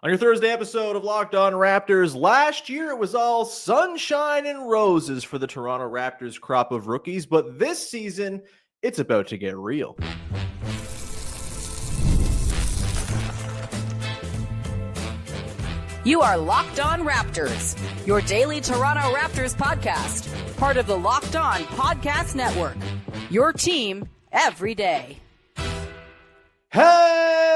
On your Thursday episode of Locked On Raptors, last year it was all sunshine and roses for the Toronto Raptors crop of rookies, but this season it's about to get real. You are Locked On Raptors, your daily Toronto Raptors podcast, part of the Locked On Podcast Network, your team every day. Hey,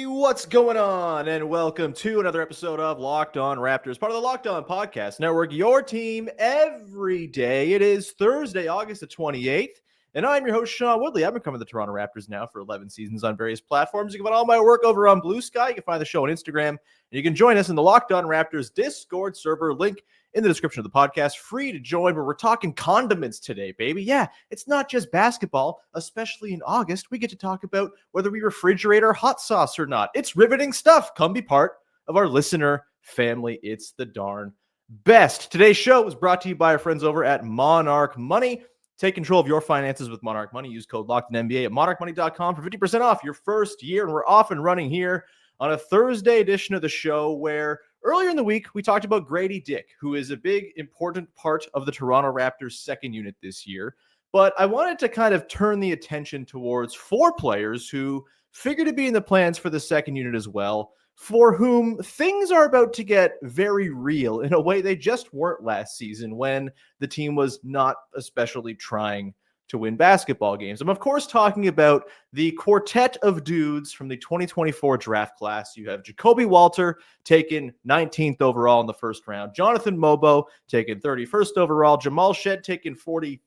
what's going on? And welcome to another episode of Locked On Raptors, part of the Locked On Podcast Network, your team every day. It is Thursday, August the 28th. And I'm your host, Sean Woodley. I've been covering the Toronto Raptors now for 11 seasons on various platforms. You can find all my work over on Blue Sky. You can find the show on Instagram. And you can join us in the Locked On Raptors Discord server. Link in the description of the podcast. Free to join, but we're talking condiments today, baby. Yeah, it's not just basketball, especially in August. We get to talk about whether we refrigerate our hot sauce or not. It's riveting stuff. Come be part of our listener family. It's the darn best. Today's show was brought to you by our friends over at Monarch Money. Take control of your finances with Monarch Money. Use code LOCKEDONNBA at monarchmoney.com for 50% off your first year. And we're off and running here on a Thursday edition of the show where earlier in the week we talked about Grady Dick, who is a big, important part of the Toronto Raptors second unit this year. But I wanted to kind of turn the attention towards four players who figure to be in the plans for the second unit as well, for whom things are about to get very real in a way they just weren't last season when the team was not especially trying to win basketball games. I'm, of course, talking about the quartet of dudes from the 2024 draft class. You have Jacoby Walter, taken 19th overall in the first round. Jonathan Mogbo, taken 31st overall. Jamal Shead, taken 45th,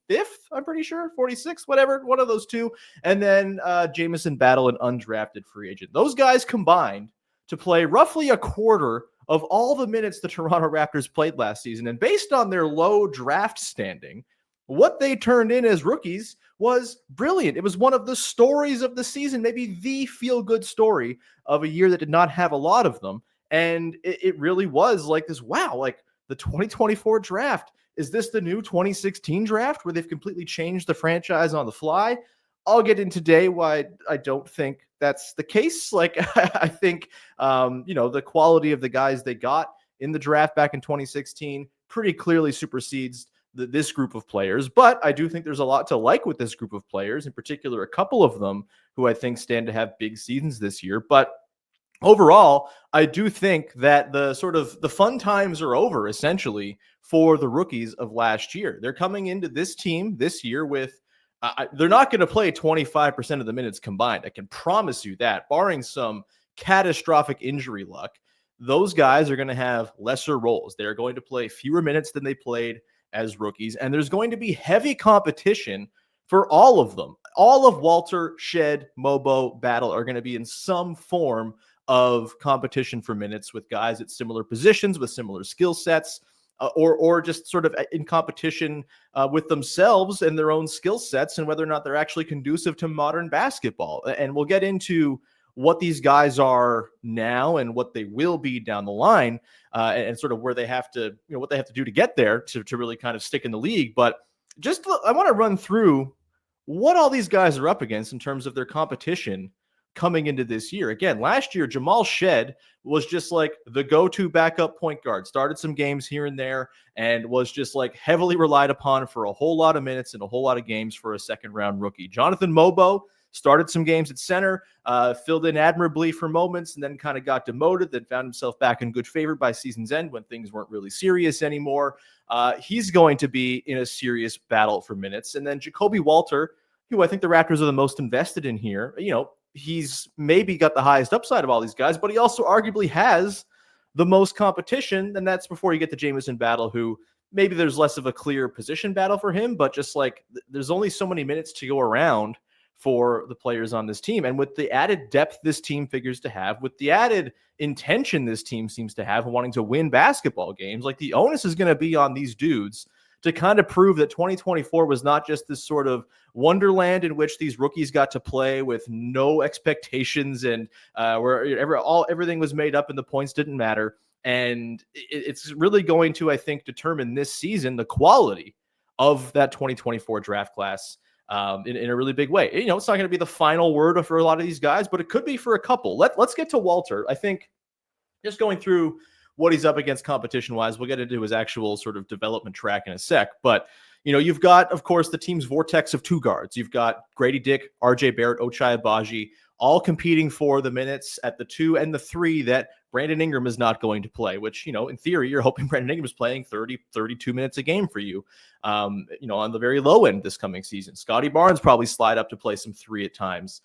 I'm pretty sure, 46th, whatever, one of those two. And then Jamison Battle, an undrafted free agent. Those guys combined to play roughly a quarter of all the minutes the Toronto Raptors played last season. And based on their low draft standing, what they turned in as rookies was brilliant. It was one of the stories of the season, maybe the feel-good story of a year that did not have a lot of them. And it really was like this, wow, like the 2024 draft. Is this the new 2016 draft where they've completely changed the franchise on the fly? I'll get in today why I don't think that's the case. Like, I think, the quality of the guys they got in the draft back in 2016 pretty clearly supersedes this group of players. But I do think there's a lot to like with this group of players, in particular, a couple of them who I think stand to have big seasons this year. But overall, I do think that the fun times are over, essentially, for the rookies of last year. They're coming into this team this year with they're not going to play 25% of the minutes combined. I can promise you that, barring some catastrophic injury luck. Those guys are going to have lesser roles. They're going to play fewer minutes than they played as rookies, and there's going to be heavy competition for all of them. All of Walter, Shead, Mogbo, Battle are going to be in some form of competition for minutes with guys at similar positions, with similar skill sets, or just sort of in competition with themselves and their own skill sets and whether or not they're actually conducive to modern basketball. And we'll get into what these guys are now and what they will be down the line, and sort of where they have to, what they have to do to get there to really kind of stick in the league. But I want to run through what all these guys are up against in terms of their competition coming into this year. Again, last year, Jamal Shead was just like the go-to backup point guard, started some games here and there, and was just like heavily relied upon for a whole lot of minutes and a whole lot of games for a second-round rookie. Jonathan Mogbo started some games at center, filled in admirably for moments, and then kind of got demoted, then found himself back in good favor by season's end when things weren't really serious anymore. He's going to be in a serious battle for minutes. And then Jacoby Walter, who I think the Raptors are the most invested in here, he's maybe got the highest upside of all these guys, but he also arguably has the most competition. And that's before you get to Jamison Battle, who maybe there's less of a clear position battle for him, but just like there's only so many minutes to go around for the players on this team. And with the added depth this team figures to have, with the added intention this team seems to have wanting to win basketball games, like the onus is going to be on these dudes to kind of prove that 2024 was not just this sort of wonderland in which these rookies got to play with no expectations and where everything was made up and the points didn't matter. And it's really going to, I think, determine this season the quality of that 2024 draft class in a really big way. You know, it's not going to be the final word for a lot of these guys, but it could be for a couple. Let's get to Walter. I think just going through what he's up against competition-wise, we'll get into his actual sort of development track in a sec. But, you know, you've got, of course, the team's vortex of two guards. You've got Grady Dick, RJ Barrett, Ochai Agbaji, all competing for the minutes at the 2 and the 3 that Brandon Ingram is not going to play, which, you know, in theory, you're hoping Brandon Ingram is playing 30, 32 minutes a game for you, you know, on the very low end this coming season. Scotty Barnes probably slide up to play some 3 at times.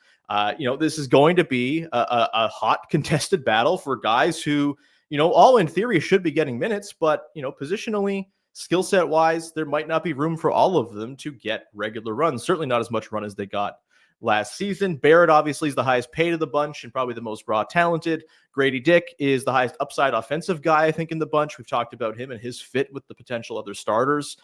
You know, this is going to be a hot contested battle for guys who, you know, all in theory should be getting minutes, but, you know, positionally, skill set wise, there might not be room for all of them to get regular runs. Certainly not as much run as they got last season. Barrett obviously is the highest paid of the bunch and probably the most raw talented. Grady Dick is the highest upside offensive guy, I think, in the bunch. We've talked about him and his fit with the potential other starters,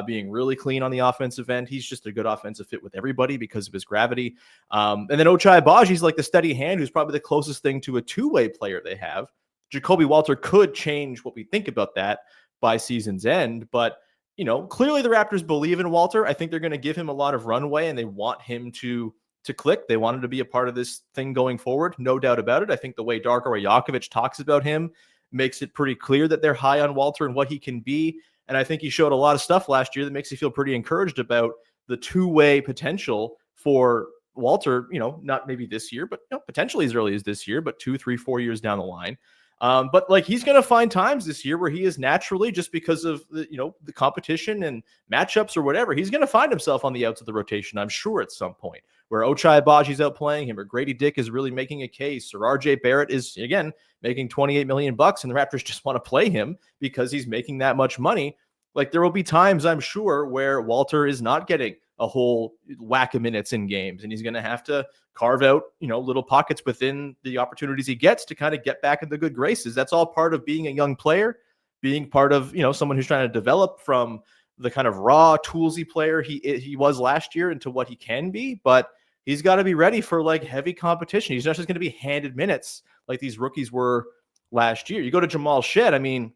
being really clean on the offensive end. He's just a good offensive fit with everybody because of his gravity. And then Ochai Agbaji is like the steady hand who's probably the closest thing to a two-way player they have. Jacoby Walter could change what we think about that by season's end, but you know, clearly the Raptors believe in Walter. I think they're going to give him a lot of runway and they want him to click. They want him to be a part of this thing going forward. No doubt about it. I think the way Darko Rajakovic talks about him makes it pretty clear that they're high on Walter and what he can be. And I think he showed a lot of stuff last year that makes you feel pretty encouraged about the two-way potential for Walter, you know, not maybe this year, but you know, potentially as early as this year, but 2, 3, 4 years down the line. But like he's going to find times this year where he is naturally, just because of the, you know, the competition and matchups or whatever, he's going to find himself on the outs of the rotation, I'm sure, at some point where Ochai Agbaji's out playing him or Grady Dick is really making a case or RJ Barrett is, again, making $28 million and the Raptors just want to play him because he's making that much money. Like there will be times, I'm sure, where Walter is not getting a whole whack of minutes in games and he's going to have to carve out, you know, little pockets within the opportunities he gets to kind of get back in the good graces. That's all part of being a young player, being part of, you know, someone who's trying to develop from the kind of raw toolsy player he was last year into what he can be. But he's got to be ready for like heavy competition. He's not just going to be handed minutes like these rookies were last year. You go to Jamal Shead, I mean,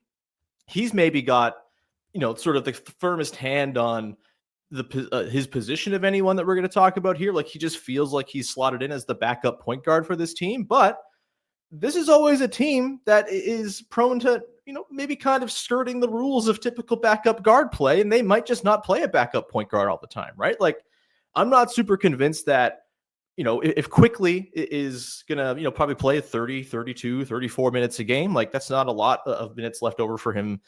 he's maybe got, you know, sort of the firmest hand on his position of anyone that we're going to talk about here. Like he just feels like he's slotted in as the backup point guard for this team. But this is always a team that is prone to, you know, maybe kind of skirting the rules of typical backup guard play. And they might just not play a backup point guard all the time, right? Like I'm not super convinced that, you know, if Quickly is going to, you know, probably play 30, 32, 34 minutes a game, like that's not a lot of minutes left over for him,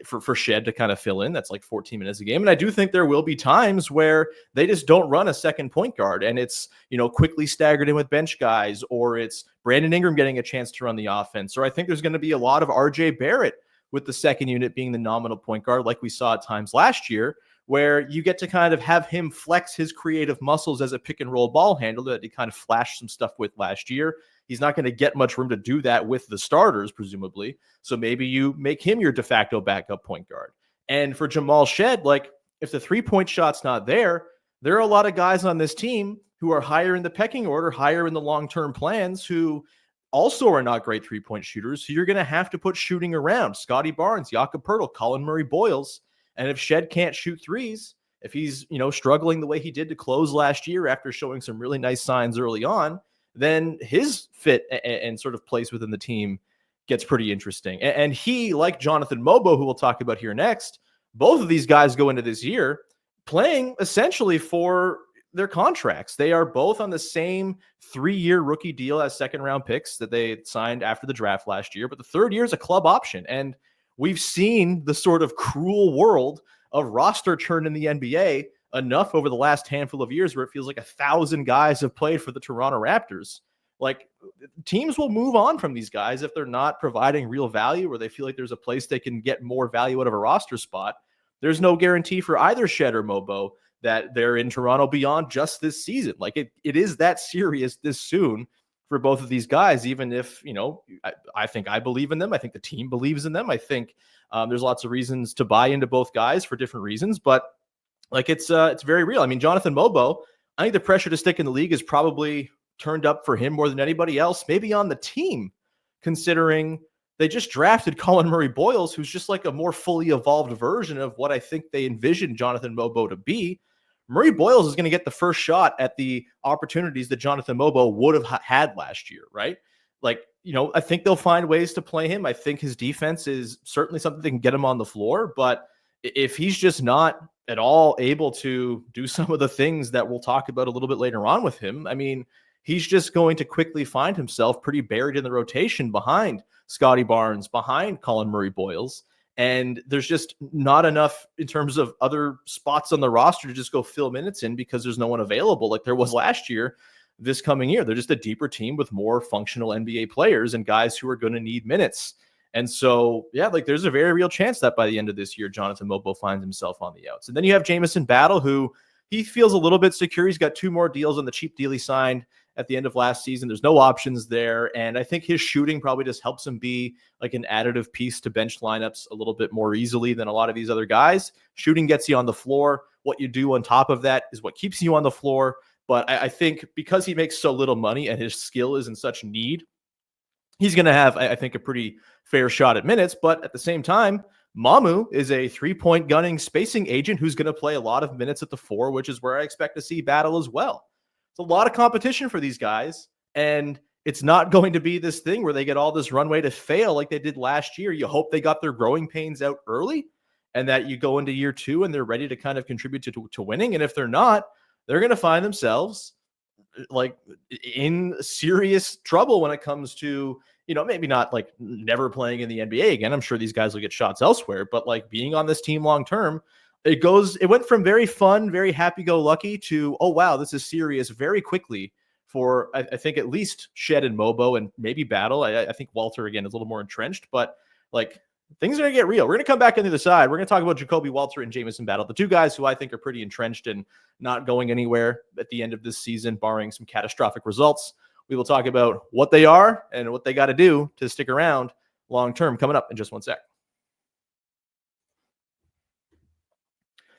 for Shead to kind of fill in. That's like 14 minutes a game. And I do think there will be times where they just don't run a second point guard and it's, you know, Quickly staggered in with bench guys, or it's Brandon Ingram getting a chance to run the offense. Or I think there's going to be a lot of RJ Barrett with the second unit being the nominal point guard, like we saw at times last year, where you get to kind of have him flex his creative muscles as a pick and roll ball handler that he kind of flashed some stuff with last year. He's not going to get much room to do that with the starters, presumably. So maybe you make him your de facto backup point guard. And for Jamal Shead, like if the 3-point shot's not there, there are a lot of guys on this team who are higher in the pecking order, higher in the long-term plans, who also are not great 3-point shooters. So you're going to have to put shooting around. Scotty Barnes, Jakob Poeltl, Colin Murray-Boyles. And if Shead can't shoot threes, if he's, you know, struggling the way he did to close last year after showing some really nice signs early on, then his fit and sort of place within the team gets pretty interesting. And he, like Jonathan Mogbo, who we'll talk about here next, both of these guys go into this year playing essentially for their contracts. They are both on the same 3-year rookie deal as second-round picks that they signed after the draft last year, but the third year is a club option. And we've seen the sort of cruel world of roster churn in the NBA enough over the last handful of years where it feels like 1,000 guys have played for the Toronto Raptors. Like teams will move on from these guys if they're not providing real value or they feel like there's a place they can get more value out of a roster spot. There's no guarantee for either Shead or Mogbo that they're in Toronto beyond just this season. Like it is that serious this soon for both of these guys, even if, you know, I think I believe in them. I think the team believes in them. I think there's lots of reasons to buy into both guys for different reasons, but like it's very real. I mean, Jonathan Mogbo, I think the pressure to stick in the league is probably turned up for him more than anybody else, maybe on the team, considering they just drafted Colin Murray-Boyles, who's just like a more fully evolved version of what I think they envisioned Jonathan Mogbo to be. Murray Boyles is going to get the first shot at the opportunities that Jonathan Mogbo would have had last year, right? Like, I think they'll find ways to play him. I think his defense is certainly something that can get him on the floor, but if he's just not at all able to do some of the things that we'll talk about a little bit later on with him, I mean, he's just going to quickly find himself pretty buried in the rotation behind Scotty Barnes, behind Colin Murray Boyles. And there's just not enough in terms of other spots on the roster to just go fill minutes in because there's no one available like there was last year. This coming year, they're just a deeper team with more functional NBA players and guys who are going to need minutes. And so, yeah, like there's a very real chance that by the end of this year, Jonathan Mogbo finds himself on the outs. And then you have Jamison Battle, who he feels a little bit secure. He's got 2 more deals on the cheap deal he signed at the end of last season. There's no options there. And I think his shooting probably just helps him be like an additive piece to bench lineups a little bit more easily than a lot of these other guys. Shooting gets you on the floor. What you do on top of that is what keeps you on the floor. But I think because he makes so little money and his skill is in such need, he's going to have, I think, a pretty fair shot at minutes. But at the same time, Mamu is a 3-point gunning spacing agent who's going to play a lot of minutes at the 4, which is where I expect to see Battle as well. It's a lot of competition for these guys, and it's not going to be this thing where they get all this runway to fail like they did last year. You hope they got their growing pains out early and that you go into year 2 and they're ready to kind of contribute to winning. And if they're not, they're going to find themselves like in serious trouble when it comes to, maybe not like never playing in the NBA again. I'm sure these guys will get shots elsewhere, but like being on this team long term, it went from very fun, very happy-go-lucky to, oh, wow, this is serious very quickly for, I think, at least Shead and Mogbo and maybe Battle. I think Walter, again, is a little more entrenched, but like things are going to get real. We're going to come back on the other side. We're going to talk about Jacoby Walter and Jamison Battle, the 2 guys who I think are pretty entrenched and not going anywhere at the end of this season, barring some catastrophic results. We will talk about what they are and what they got to do to stick around long-term coming up in just one sec.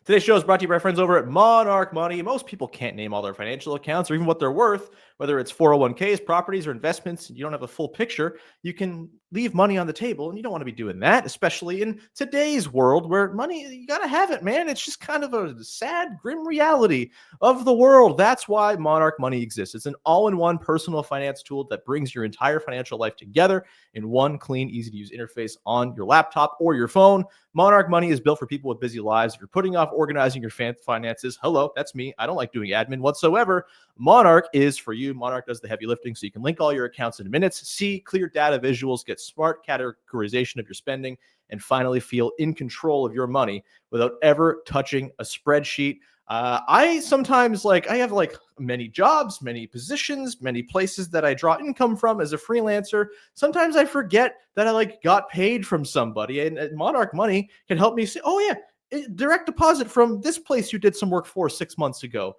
Today's show is brought to you by our friends over at Monarch Money. Most people can't name all their financial accounts or even what they're worth, whether it's 401ks, properties, or investments. You don't have a full picture. You can leave money on the table, and you don't want to be doing that, especially in today's world where money, you got to have it, man. It's just kind of a sad, grim reality of the world. That's why Monarch Money exists. It's an all-in-one personal finance tool that brings your entire financial life together in one clean, easy-to-use interface on your laptop or your phone. Monarch Money is built for people with busy lives. If you're putting off organizing your finances, hello, that's me. I don't like doing admin whatsoever. Monarch is for you. Monarch does the heavy lifting so you can link all your accounts in minutes, see clear data visuals, get smart categorization of your spending, and finally feel in control of your money without ever touching a spreadsheet. I sometimes I have many jobs, many positions, many places that I draw income from as a freelancer. Sometimes I forget that I got paid from somebody, and Monarch Money can help me say, oh yeah, direct deposit from this place you did some work for 6 months ago.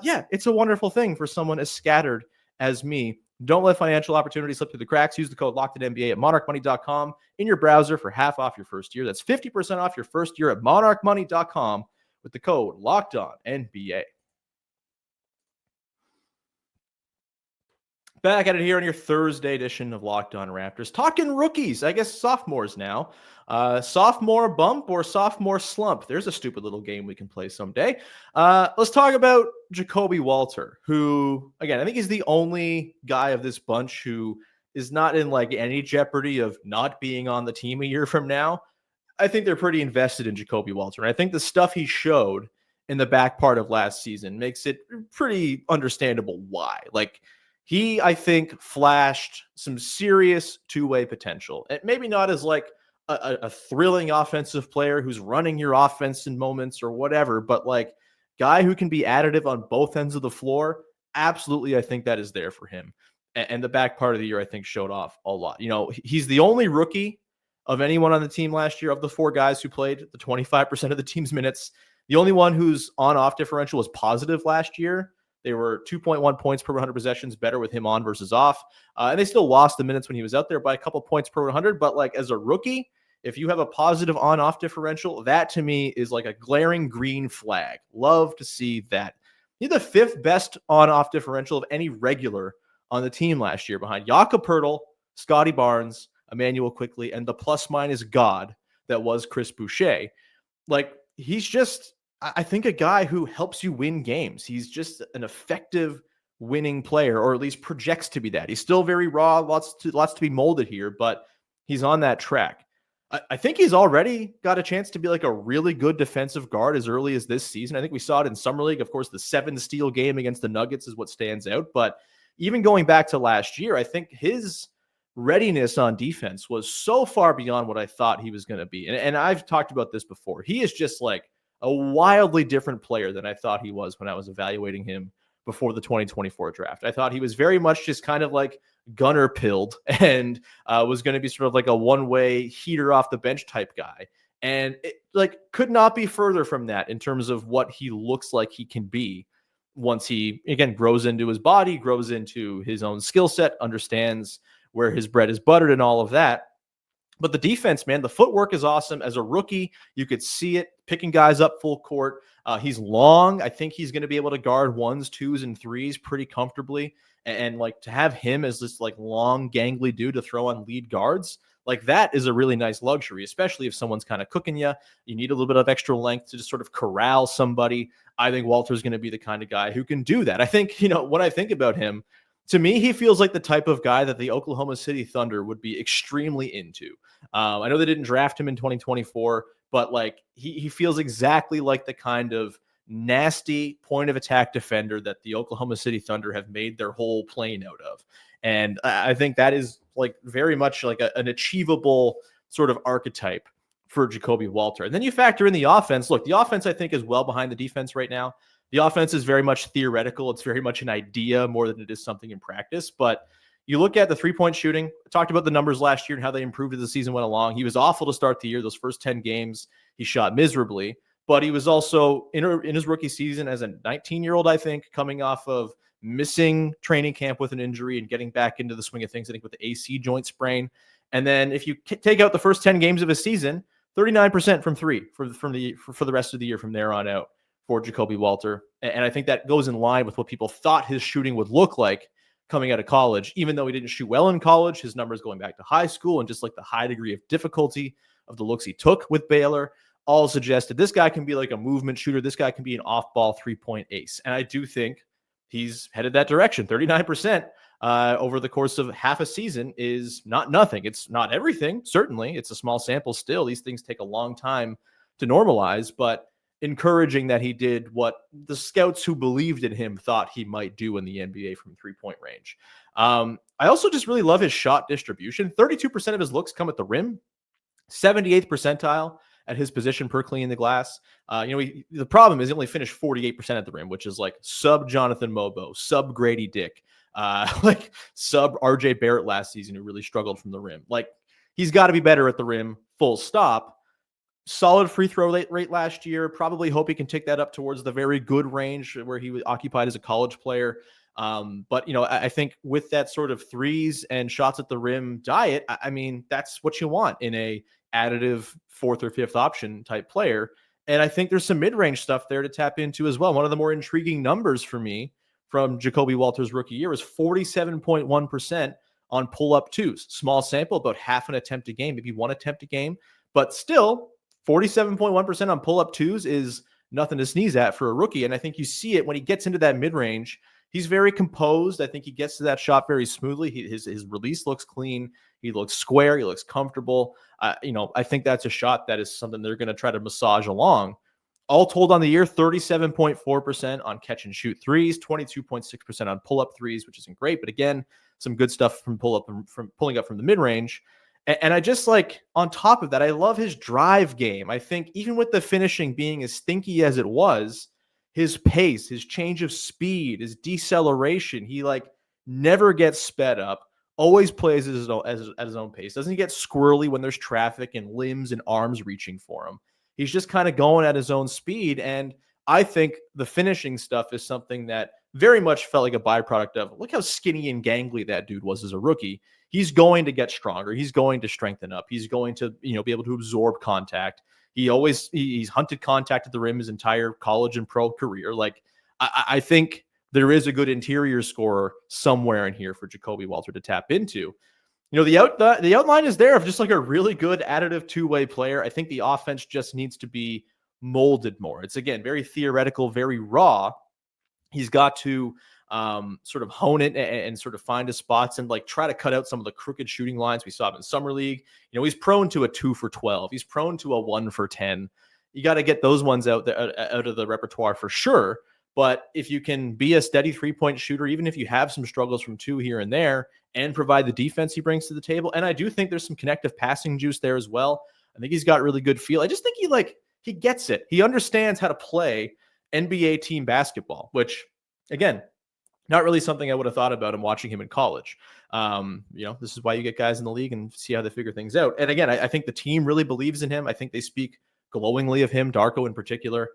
Yeah, it's a wonderful thing for someone as scattered as me. Don't let financial opportunities slip through the cracks. Use the code LOCKEDONNBA at monarchmoney.com in your browser for half off your first year. That's 50% off your first year at monarchmoney.com with the code LOCKEDONNBA. Back at it here on your Thursday edition of Locked On Raptors. Talking rookies, I guess sophomores now. Sophomore bump or sophomore slump. There's a stupid little game we can play someday. Let's talk about Jacoby Walter, who, again, I think he's the only guy of this bunch who is not in any jeopardy of not being on the team a year from now. I think they're pretty invested in Jacoby Walter. And I think the stuff he showed in the back part of last season makes it pretty understandable why. He, I think, flashed some serious two-way potential. And maybe not as a thrilling offensive player who's running your offense in moments or whatever, but guy who can be additive on both ends of the floor. Absolutely, I think that is there for him. And the back part of the year, I think, showed off a lot. He's the only rookie of anyone on the team last year, of the 4 guys who played the 25% of the team's minutes. The only one whose on-off differential was positive last year. They were 2.1 points per 100 possessions better with him on versus off. And they still lost the minutes when he was out there by a couple points per 100. But as a rookie, if you have a positive on-off differential, that to me is a glaring green flag. Love to see that. He's the 5th best on-off differential of any regular on the team last year, behind Jakob Poeltl, Scotty Barnes, Emmanuel Quickley, and the plus-minus god that was Chris Boucher. He's just I think a guy who helps you win games. He's just an effective winning player, or at least projects to be that. He's still very raw, lots to be molded here, but he's on that track. I think he's already got a chance to be like a really good defensive guard as early as this season. I think we saw it in Summer League. Of course, the 7-steal game against the Nuggets is what stands out. But even going back to last year, I think his readiness on defense was so far beyond what I thought he was going to be. And I've talked about this before. He is just like a wildly different player than I thought he was when I was evaluating him before the 2024 draft. I thought he was very much just kind of like gunner pilled and was going to be sort of like a one-way heater off the bench type guy. And it like could not be further from that in terms of what he looks like he can be once he, again, grows into his body, grows into his own skill set, understands where his bread is buttered and all of that. But the defense, man, the footwork is awesome. As a rookie, you could see it picking guys up full court. He's long. I think he's going to be able to guard 1s, 2s, and 3s pretty comfortably. And like to have him as this like long, gangly dude to throw on lead guards, like that is a really nice luxury, especially if someone's kind of cooking you. You need a little bit of extra length to just sort of corral somebody. I think Walter's going to be the kind of guy who can do that. I think, when I think about him, to me, he feels like the type of guy that the Oklahoma City Thunder would be extremely into. I know they didn't draft him in 2024, but like he feels exactly like the kind of nasty point of attack defender that the Oklahoma City Thunder have made their whole plane out of. And I think that is like very much like an achievable sort of archetype for Jacoby Walter. And then you factor in the offense. Look, the offense, I think, is well behind the defense right now. The offense is very much theoretical. It's very much an idea more than it is something in practice. But you look at the three-point shooting. I talked about the numbers last year and how they improved as the season went along. He was awful to start the year. Those first 10 games, he shot miserably. But he was also in his rookie season as a 19-year-old, I think, coming off of missing training camp with an injury and getting back into the swing of things, I think, with the AC joint sprain. And then if you take out the first 10 games of his season, 39% from three for the rest of the year from there on out for Jacoby Walter. And I think that goes in line with what people thought his shooting would look like coming out of college. Even though he didn't shoot well in college, his numbers going back to high school and just like the high degree of difficulty of the looks he took with Baylor all suggested this guy can be like a movement shooter. This guy can be an off-ball three-point ace. And I do think he's headed that direction. 39% over the course of half a season is not nothing. It's not everything. Certainly, it's a small sample still. These things take a long time to normalize, but encouraging that he did what the scouts who believed in him thought he might do in the NBA from three-point range. I also just really love his shot distribution. 32% of his looks come at the rim, 78th percentile at his position per clean the glass. The problem is he only finished 48% at the rim, which is like sub Jonathan Mogbo, sub Grady Dick, like sub RJ Barrett last season, who really struggled from the rim. Like he's got to be better at the rim, full stop. Solid free throw rate last year. Probably hope he can take that up towards the very good range where he was occupied as a college player. But I think with that sort of threes and shots at the rim diet, I mean, that's what you want in a additive fourth or fifth option type player. And I think there's some mid-range stuff there to tap into as well. One of the more intriguing numbers for me from Jacoby Walter's rookie year was 47.1% on pull-up twos. Small sample, about half an attempt a game, maybe one attempt a game, but still 47.1% on pull-up twos is nothing to sneeze at for a rookie. And I think you see it when he gets into that mid-range. He's very composed. I think he gets to that shot very smoothly. His release looks clean. He looks square. He looks comfortable. I think that's a shot that is something they're going to try to massage along. All told on the year, 37.4% on catch and shoot threes, 22.6% on pull-up threes, which isn't great. But again, some good stuff from pulling up from the mid-range. And I just like, on top of that, I love his drive game. I think even with the finishing being as stinky as it was, his pace, his change of speed, his deceleration, he like never gets sped up, always plays at his own pace. Doesn't get squirrely when there's traffic and limbs and arms reaching for him. He's just kind of going at his own speed. And I think the finishing stuff is something that very much felt like a byproduct of, look how skinny and gangly that dude was as a rookie. He's going to get stronger. He's going to strengthen up. He's going to, be able to absorb contact. He's hunted contact at the rim his entire college and pro career. Like, I think there is a good interior scorer somewhere in here for Jacoby Walter to tap into. The outline is there of just like a really good additive two-way player. I think the offense just needs to be molded more. It's, again, very theoretical, very raw. He's got to sort of hone it and sort of find his spots and like try to cut out some of the crooked shooting lines we saw him in summer league. He's prone to a 2 for 12. He's prone to a 1 for 10. You got to get those ones out of the repertoire for sure. But if you can be a steady 3-point shooter, even if you have some struggles from 2 here and there, and provide the defense he brings to the table, and I do think there's some connective passing juice there as well. I think he's got really good feel. I just think he gets it. He understands how to play NBA team basketball, which, again, not really something I would have thought about him watching him in college. This is why you get guys in the league and see how they figure things out. And again, I think the team really believes in him. I think they speak glowingly of him, Darko in particular.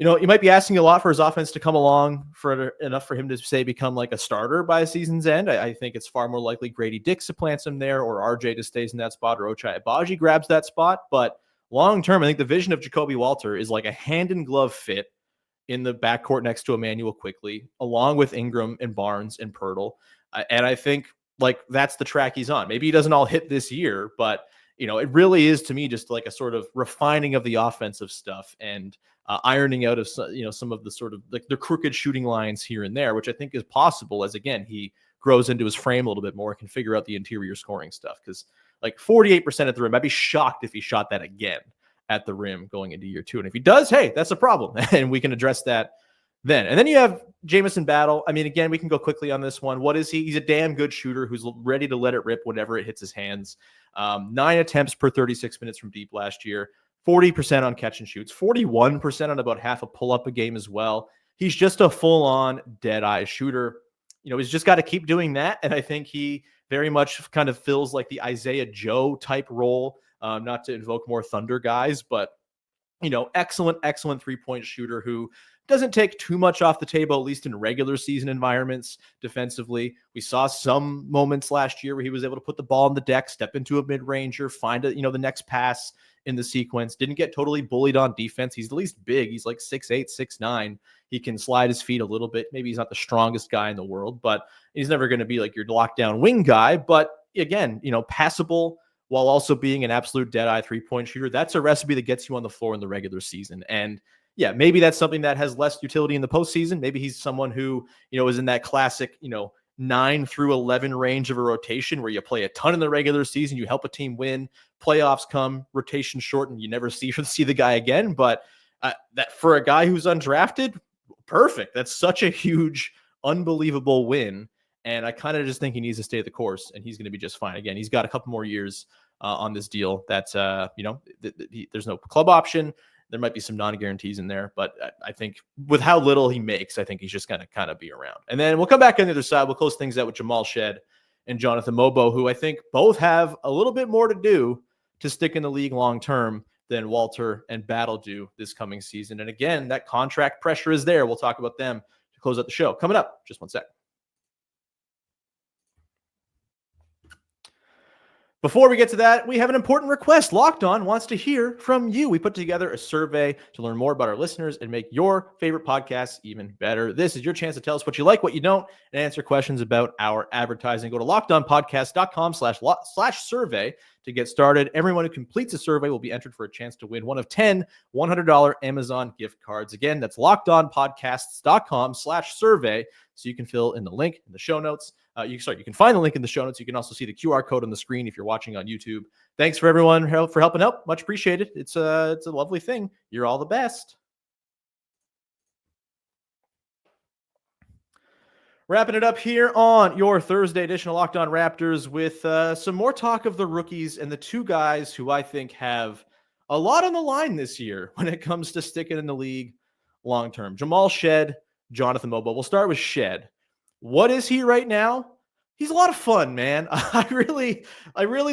You might be asking a lot for his offense to come along for enough for him to, say, become like a starter by a season's end. I think it's far more likely Grady Dick supplants him there, or RJ just stays in that spot, or Ochai Agbaji grabs that spot. But long term, I think the vision of Jacoby Walter is like a hand in glove fit in the backcourt next to Emmanuel Quickley, along with Ingram and Barnes and Pirtle. And I think like that's the track he's on. Maybe he doesn't all hit this year, but it really is, to me, just like a sort of refining of the offensive stuff and ironing out of some of the sort of like the crooked shooting lines here and there, which I think is possible as, again, he grows into his frame a little bit more, can figure out the interior scoring stuff. Because like 48% at the rim, I'd be shocked if he shot that again at the rim going into year 2. And if he does, hey, that's a problem. And we can address that then. And then you have Jamison Battle. I mean, again, we can go quickly on this one. What is he? He's a damn good shooter who's ready to let it rip whenever it hits his hands. 9 attempts per 36 minutes from deep last year, 40% on catch and shoots, 41% on about half a pull-up a game as well. He's just a full-on dead-eye shooter. He's just got to keep doing that. And I think he very much kind of fills like the Isaiah Joe type role. Not to invoke more Thunder guys, but, excellent 3-point shooter who doesn't take too much off the table, at least in regular season environments defensively. We saw some moments last year where he was able to put the ball on the deck, step into a mid-ranger, find the next pass in the sequence. Didn't get totally bullied on defense. He's at least big. He's like 6'8", 6'9". He can slide his feet a little bit. Maybe he's not the strongest guy in the world, but he's never going to be like your lockdown wing guy. But again, passable, while also being an absolute dead-eye 3-point shooter. That's a recipe that gets you on the floor in the regular season. And yeah, maybe that's something that has less utility in the postseason. Maybe he's someone who, is in that classic, 9 through 11 range of a rotation where you play a ton in the regular season, you help a team win, playoffs come, rotation shortened, you never see the guy again. But that for a guy who's undrafted, perfect. That's such a huge, unbelievable win. And I kind of just think he needs to stay the course, and he's going to be just fine. Again, he's got a couple more years on this deal. That's, there's no club option. There might be some non-guarantees in there, but I think with how little he makes, I think he's just going to kind of be around. And then we'll come back on the other side. We'll close things out with Jamal Shead and Jonathan Mogbo, who I think both have a little bit more to do to stick in the league long-term than Walter and Battle do this coming season. And again, that contract pressure is there. We'll talk about them to close out the show. Coming up, just one sec. Before we get to that, we have an important request. Locked On wants to hear from you. We put together a survey to learn more about our listeners and make your favorite podcasts even better. This is your chance to tell us what you like, what you don't, and answer questions about our advertising. Go to lockedonpodcast.com/survey to get started. Everyone who completes a survey will be entered for a chance to win one of 10 $100 Amazon gift cards. Again, that's lockedonpodcasts.com/survey. So you can fill in the link in the show notes. You can find the link in the show notes. You can also see the QR code on the screen if you're watching on YouTube. Thanks for everyone for helping out. Much appreciated. It's a lovely thing. You're all the best. Wrapping it up here on your Thursday edition of Locked On Raptors with some more talk of the rookies and the two guys who I think have a lot on the line this year when it comes to sticking in the league long term. Jamal Shead, Jonathan Mogbo. We'll start with Shead. What is he right now? He's a lot of fun, man. I really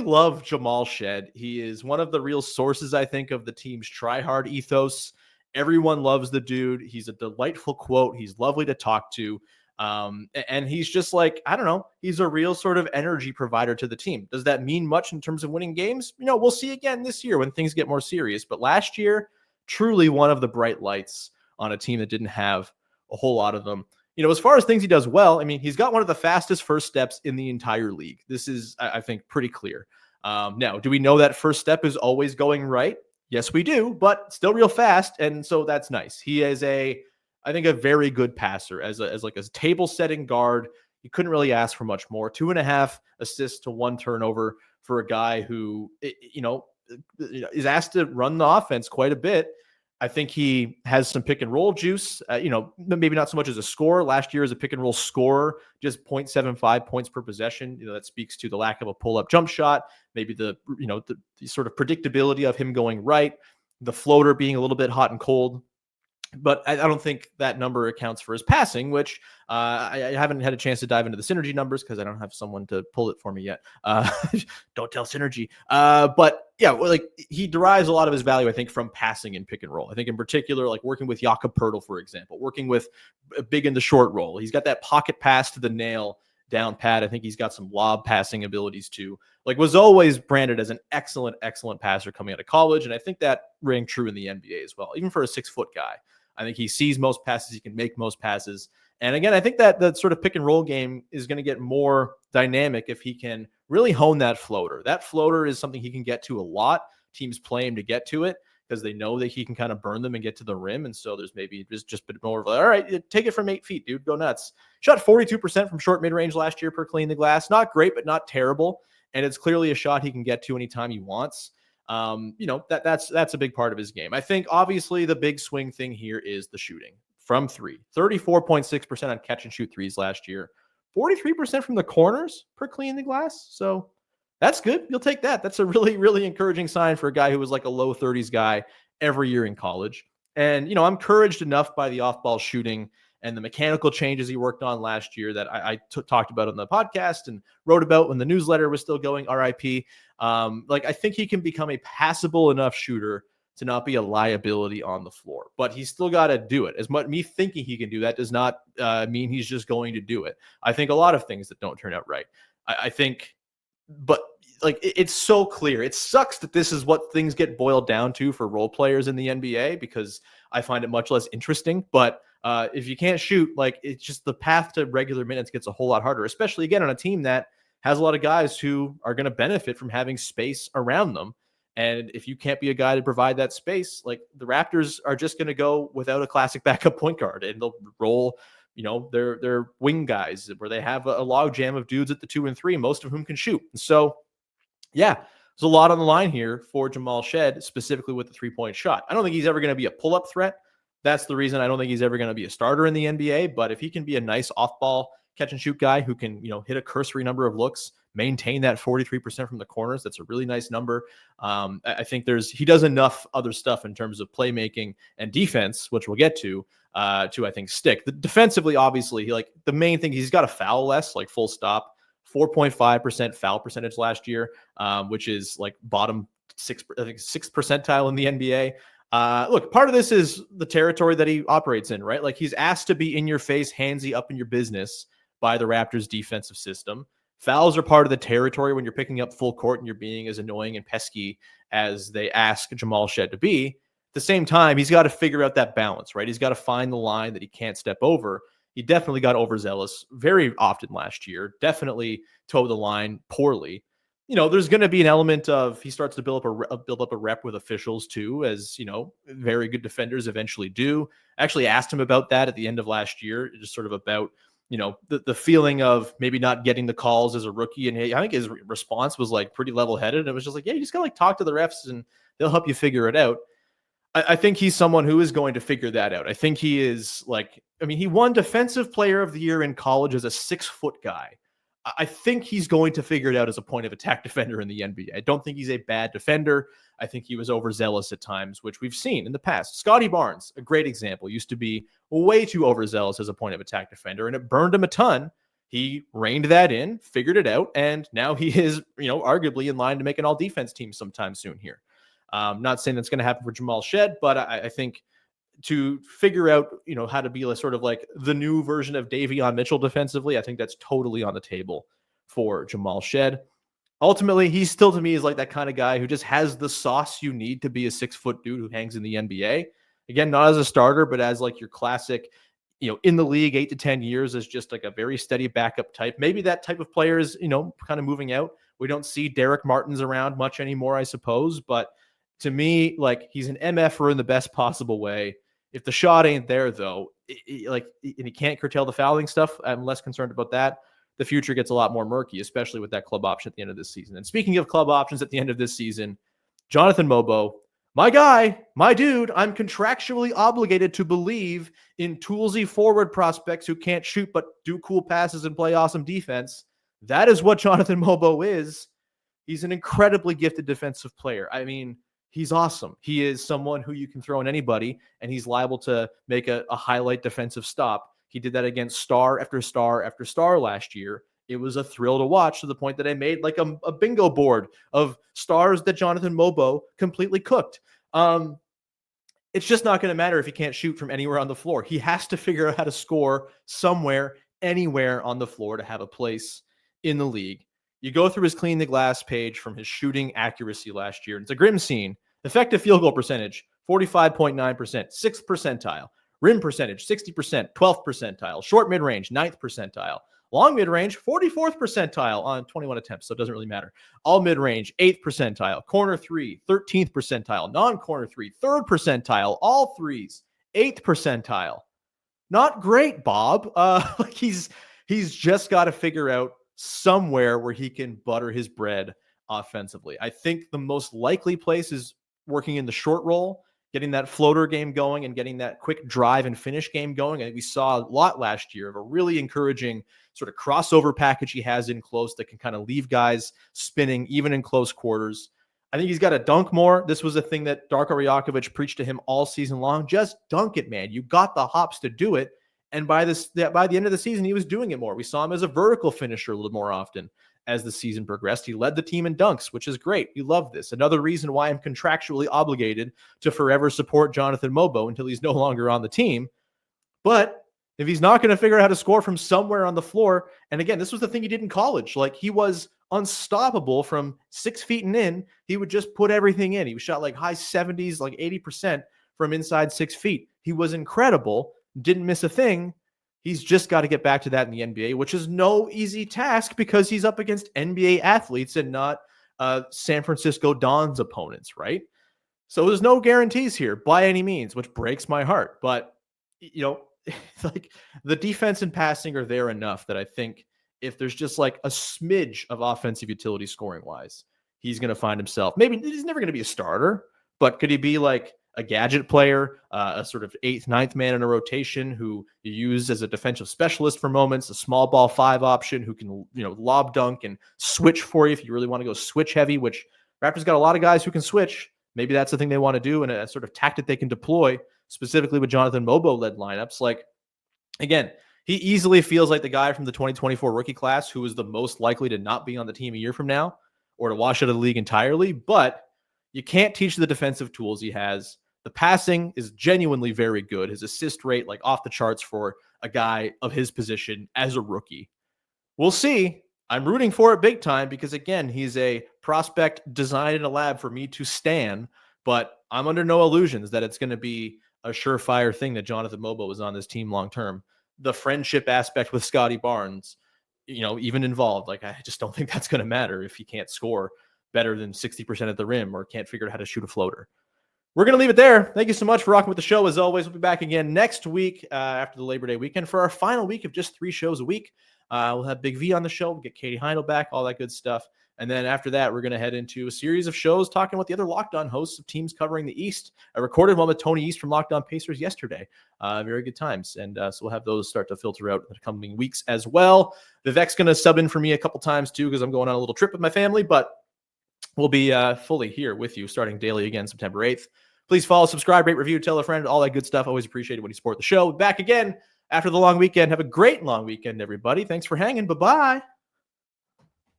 love Jamal Shead. He is one of the real sources, I think, of the team's try-hard ethos. Everyone loves the dude. He's a delightful quote. He's lovely to talk to. And he's just like, I don't know, he's a real sort of energy provider to the team. Does that mean much in terms of winning games? We'll see again this year when things get more serious. But last year, truly one of the bright lights on a team that didn't have a whole lot of them. As far as things he does well, I mean, he's got one of the fastest first steps in the entire league. This is, I think, pretty clear. Now, do we know that first step is always going right? Yes, we do, but still real fast. And so that's nice. He is I think, a very good passer as like a table setting guard. You couldn't really ask for much more. 2.5 assists to 1 turnover for a guy who, is asked to run the offense quite a bit. I think he has some pick and roll juice. Maybe not so much as a scorer. Last year as a pick and roll scorer, just 0.75 points per possession. That speaks to the lack of a pull up jump shot. Maybe the sort of predictability of him going right, the floater being a little bit hot and cold. But I don't think that number accounts for his passing, which I haven't had a chance to dive into the synergy numbers because I don't have someone to pull it for me yet. Don't tell synergy. But yeah, like he derives a lot of his value, I think, from passing and pick and roll. I think in particular, like working with Jakob Poeltl, for example, working with big in the short roll. He's got that pocket pass to the nail down pat. I think he's got some lob passing abilities too. Like was always branded as an excellent passer coming out of college. And I think that rang true in the NBA as well, even for a 6-foot guy. I think he sees most passes. He can make most passes. And again, I think that the sort of pick and roll game is going to get more dynamic if he can really hone that floater. That floater is something he can get to a lot. Teams play him to get to it because they know that he can kind of burn them and get to the rim. And so there's maybe just a bit more of like, all right, take it from 8 feet, dude, go nuts. Shot 42% from short mid-range last year per clean the glass. Not great, but not terrible. And it's clearly a shot he can get to anytime he wants. That's a big part of his game. I think obviously the big swing thing here is the shooting from 3. 34.6% on catch and shoot threes last year. 43% from the corners per clean the glass. So that's good. You'll take that. That's a really, really encouraging sign for a guy who was like a low 30s guy every year in college. And, I'm encouraged enough by the off-ball shooting and the mechanical changes he worked on last year that I talked about on the podcast and wrote about when the newsletter was still going, RIP. I think he can become a passable enough shooter to not be a liability on the floor, but he's still got to do it. As much me thinking he can do that does not mean he's just going to do it. I think a lot of things that don't turn out right. I think, but like it's so clear. It sucks that this is what things get boiled down to for role players in the NBA because I find it much less interesting. But if you can't shoot, like it's just the path to regular minutes gets a whole lot harder, especially again on a team that has a lot of guys who are going to benefit from having space around them. And if you can't be a guy to provide that space, like the Raptors are just going to go without a classic backup point guard and they'll roll, their wing guys where they have a log jam of dudes at the 2 and 3, most of whom can shoot. And so, yeah, there's a lot on the line here for Jamal Shead, specifically with the 3-point shot. I don't think he's ever going to be a pull-up threat. That's the reason I don't think he's ever going to be a starter in the NBA. But if he can be a nice off-ball catch and shoot guy who can, hit a cursory number of looks, maintain that 43% from the corners, that's a really nice number. I think he does enough other stuff in terms of playmaking and defense, which we'll get to I think stick. Defensively, obviously, the main thing, he's got to foul less, like full stop. 4.5% foul percentage last year, which is like bottom 6th percentile in the NBA. Look, part of this is the territory that he operates in, right? Like he's asked to be in your face, handsy, up in your business by the Raptors defensive system. Fouls are part of the territory when you're picking up full court and you're being as annoying and pesky as they ask Jamal Shead to be. At the same time, he's got to figure out that balance, right? He's got to find the line that he can't step over. He definitely got overzealous very often last year, definitely towed the line poorly. There's going to be an element of he starts to build up a rep with officials too, as, very good defenders eventually do. I actually asked him about that at the end of last year, just sort of about, the feeling of maybe not getting the calls as a rookie. And I think his response was like pretty level-headed. It was just like, yeah, you just got to like talk to the refs and they'll help you figure it out. I think he's someone who is going to figure that out. I think he is he won Defensive Player of the Year in college as a 6-foot guy. I think he's going to figure it out as a point of attack defender in the NBA. I don't think he's a bad defender. I think he was overzealous at times, which we've seen in the past. Scotty Barnes, a great example, used to be way too overzealous as a point of attack defender, and it burned him a ton. He reined that in, figured it out, and now he is, arguably in line to make an all-defense team sometime soon here. Not saying that's going to happen for Jamal Shead, but I think to figure out, how to be a sort of like the new version of Davion Mitchell defensively, I think that's totally on the table for Jamal Shead. Ultimately, he still to me is like that kind of guy who just has the sauce you need to be a 6-foot dude who hangs in the NBA. Again, not as a starter, but as like your classic, in the league 8 to 10 years as just like a very steady backup type. Maybe that type of player is, kind of moving out. We don't see Derek Martins around much anymore, I suppose, but To me, like, he's an MFer in the best possible way. If the shot ain't there, though, and he can't curtail the fouling stuff, I'm less concerned about that. The future gets a lot more murky, especially with that club option at the end of this season. And speaking of club options at the end of this season, Jonathan Mogbo, my guy, my dude, I'm contractually obligated to believe in toolsy forward prospects who can't shoot but do cool passes and play awesome defense. That is what Jonathan Mogbo is. He's an incredibly gifted defensive player. I mean, he's awesome. He is someone who you can throw in anybody, and he's liable to make a highlight defensive stop. He did that against star after star after star last year. It was a thrill to watch, to the point that I made like a bingo board of stars that Jonathan Mogbo completely cooked. It's just not going to matter if he can't shoot from anywhere on the floor. He has to figure out how to score somewhere, anywhere on the floor to have a place in the league. You go through his clean the glass page from his shooting accuracy last year, and it's a grim scene. Effective field goal percentage, 45.9%, 6th percentile. Rim percentage, 60%, 12th percentile. Short mid-range, 9th percentile. Long mid-range, 44th percentile on 21 attempts, so it doesn't really matter. All mid-range, 8th percentile. Corner 3, 13th percentile. Non-corner 3, 3rd percentile. All threes, 8th percentile. Not great, Bob. He's just got to figure out somewhere where he can butter his bread offensively. I think the most likely place is working in the short roll, getting that floater game going and getting that quick drive and finish game going. And we saw a lot last year of a really encouraging sort of crossover package he has in close that can kind of leave guys spinning even in close quarters. I think he's got to dunk more. This was a thing that Darko Rajakovic preached to him all season long. Just dunk it, man. You got the hops to do it. And by the end of the season, he was doing it more. We saw him as a vertical finisher a little more often as the season progressed. He led the team in dunks, which is great. We love this. Another reason why I'm contractually obligated to forever support Jonathan Mogbo until he's no longer on the team. But if he's not going to figure out how to score from somewhere on the floor, and again, this was the thing he did in college. Like, he was unstoppable from 6 feet and in. He would just put everything in. He was shot like high 70s, like 80% from inside 6 feet. He was incredible. Didn't miss a thing. He's just got to get back to that in the NBA, which is no easy task because he's up against NBA athletes and not San Francisco Dons opponents, right? So there's no guarantees here by any means, which breaks my heart. But, you know, like, the defense and passing are there enough that I think if there's just like a smidge of offensive utility scoring wise, he's going to find himself. Maybe he's never going to be a starter, but could he be like a gadget player, a sort of 8th, 9th man in a rotation who you use as a defensive specialist for moments, a small ball 5 option who can, lob dunk and switch for you if you really want to go switch heavy, which Raptors got a lot of guys who can switch. Maybe that's the thing they want to do and a sort of tactic they can deploy, specifically with Jonathan Mogbo led lineups. Like, again, he easily feels like the guy from the 2024 rookie class who is the most likely to not be on the team a year from now or to wash out of the league entirely. But you can't teach the defensive tools he has. The passing is genuinely very good. His assist rate, like, off the charts for a guy of his position as a rookie. We'll see. I'm rooting for it big time because, again, he's a prospect designed in a lab for me to stan, but I'm under no illusions that it's going to be a surefire thing that Jonathan Mogbo is on this team long term. The friendship aspect with Scotty Barnes, even involved. Like, I just don't think that's going to matter if he can't score better than 60% at the rim or can't figure out how to shoot a floater. We're going to leave it there. Thank you so much for rocking with the show. As always, we'll be back again next week after the Labor Day weekend for our final week of just 3 shows a week. We'll have Big V on the show. We'll get Katie Heindel back, all that good stuff. And then after that, we're going to head into a series of shows talking with the other Locked On hosts of teams covering the East. I recorded one with Tony East from Locked On Pacers yesterday. Very good times. And so we'll have those start to filter out in the coming weeks as well. Vivek's going to sub in for me a couple times too because I'm going on a little trip with my family. But we'll be fully here with you starting daily again September 8th. Please follow, subscribe, rate, review, tell a friend, all that good stuff. Always appreciate it when you support the show. Back again after the long weekend. Have a great long weekend, everybody. Thanks for hanging. Bye-bye.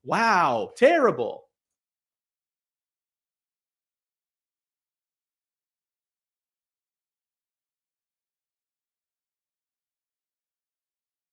Wow, terrible.